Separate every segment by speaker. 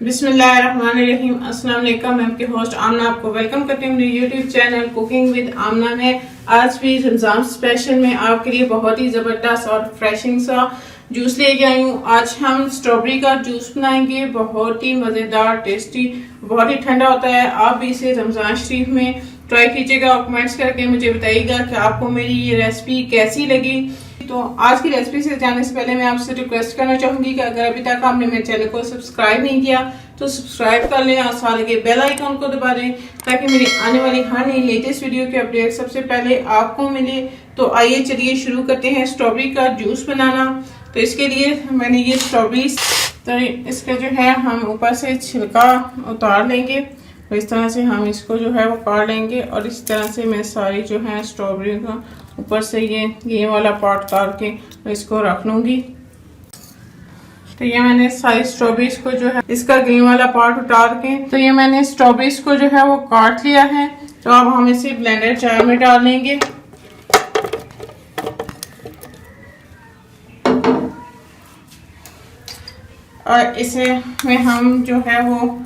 Speaker 1: बिस्मिल्लाहिर्रहमानिर्रहीम। अस्सलाम वालेकुम। मैं आपके होस्ट आमना आपको वेलकम करती हूँ मेरे यूट्यूब चैनल कुकिंग विद आमना में। आज भी रमजान स्पेशल में आपके लिए बहुत ही ज़बरदस्त और फ्रेशिंग सा जूस लेके आई हूँ। आज हम स्ट्रॉबेरी का जूस बनाएंगे, बहुत ही मज़ेदार, टेस्टी, बहुत ही ठंडा होता है। आप भी इसे रमजान शरीफ में ट्राई कीजिएगा और कमेंट्स करके मुझे बताइएगा कि आपको मेरी ये रेसिपी कैसी लगी। तो आज की रेसिपी से जाने से पहले मैं आपसे रिक्वेस्ट करना चाहूंगी कि अगर अभी तक आपने मेरे चैनल को सब्सक्राइब नहीं किया तो सब्सक्राइब कर लें और साथ के बेल आइकन को दबा दें ताकि मेरी आने वाली हर नई लेटेस्ट वीडियो की अपडेट सबसे पहले आपको मिले। तो आइए चलिए शुरू करते हैं स्ट्रॉबेरी का जूस बनाना। तो इसके लिए मैंने ये स्ट्रॉबेरी, तो इसका जो है हम ऊपर से छिलका उतार लेंगे। तो इस तरह से हम इसको जो है वो काट लेंगे और इस तरह से मैं सारी जो है स्ट्रॉबेरी का ऊपर से ये वाला पार्ट काट के तो इसको रख लूंगी। तो ये मैंने सारी स्ट्रॉबेरीज को जो है इसका ग्रीन वाला पार्ट उतार के तो ये मैंने स्ट्रॉबेरीज को जो है वो काट लिया है। तो अब हम इसे ब्लेंडर जार में डाल लेंगे। और इसे में हम जो है वो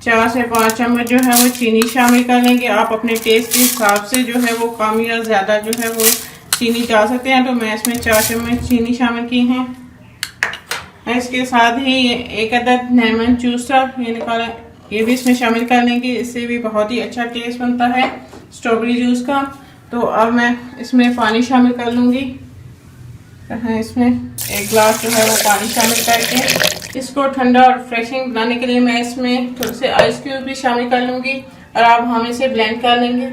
Speaker 1: 4 से 5 चम्मच जो है वो चीनी शामिल कर लेंगे। आप अपने टेस्ट के हिसाब से जो है वो कम या ज़्यादा जो है वो चीनी डाल सकते हैं। तो मैं इसमें 4 चम्मच चीनी शामिल की है। इसके साथ ही एक अदद लेमन जूस ये निकाला, ये भी इसमें शामिल कर लेंगे। इससे भी बहुत ही अच्छा टेस्ट बनता है स्ट्रॉबेरी जूस का। तो अब मैं इसमें पानी शामिल कर लूँगी। इसमें 1 गिलास जो है वो पानी शामिल करके इसको ठंडा और फ्रेशिंग बनाने के लिए मैं इसमें थोड़े से आइस क्यूब भी शामिल कर लूँगी और अब हम इसे ब्लेंड कर लेंगे।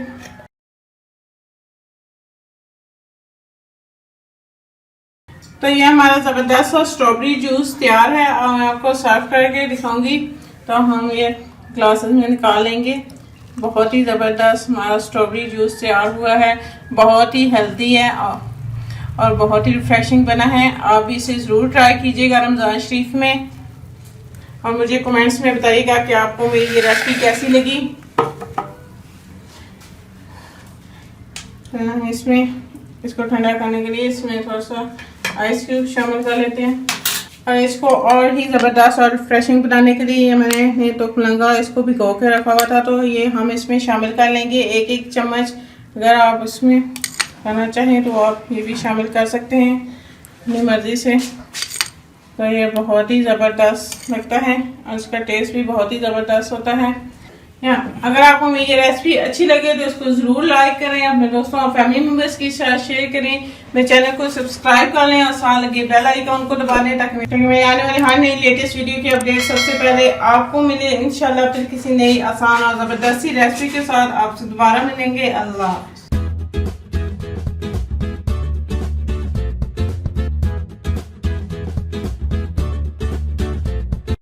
Speaker 1: तो ये हमारा ज़बरदस्त और स्ट्रॉबेरी जूस तैयार है और मैं आपको सर्व करके दिखाऊंगी। तो हम ये ग्लासेस में निकाल लेंगे। बहुत ही ज़बरदस्त हमारा स्ट्रॉबेरी जूस तैयार हुआ है, बहुत ही हेल्दी है और बहुत ही रिफ्रेशिंग बना है। आप भी इसे ज़रूर ट्राई कीजिएगा रमज़ान शरीफ में और मुझे कमेंट्स में बताइएगा कि आपको मेरी ये रेसिपी कैसी लगी। तो इसमें इसको ठंडा करने के लिए इसमें थोड़ा सा आइस क्यूब शामिल कर लेते हैं और इसको और ही ज़बरदस्त और रिफ्रेशिंग बनाने के लिए मैंने तो पुलंगा इसको भिगो के रखा हुआ था, तो ये हम इसमें शामिल कर लेंगे 1-1 चम्मच। अगर आप इसमें करना चाहें तो आप ये भी शामिल कर सकते हैं अपनी मर्ज़ी से। तो ये बहुत ही ज़बरदस्त लगता है और इसका टेस्ट भी बहुत ही ज़बरदस्त होता है। अगर आपको मेरी ये रेसिपी अच्छी लगे तो इसको ज़रूर लाइक करें, अपने दोस्तों और फैमिली मेम्बर्स के साथ शेयर करें, मेरे चैनल को सब्सक्राइब कर लें और साथ लगे बेल आइकन को दबा दें ताकि मेरे आने वाली हर नई लेटेस्ट वीडियो की अपडेट सबसे पहले आपको मिले। इंशाल्लाह फिर किसी नई आसान और ज़बरदस्ती रेसिपी के साथ आपसे दोबारा मिलेंगे। अल्लाह।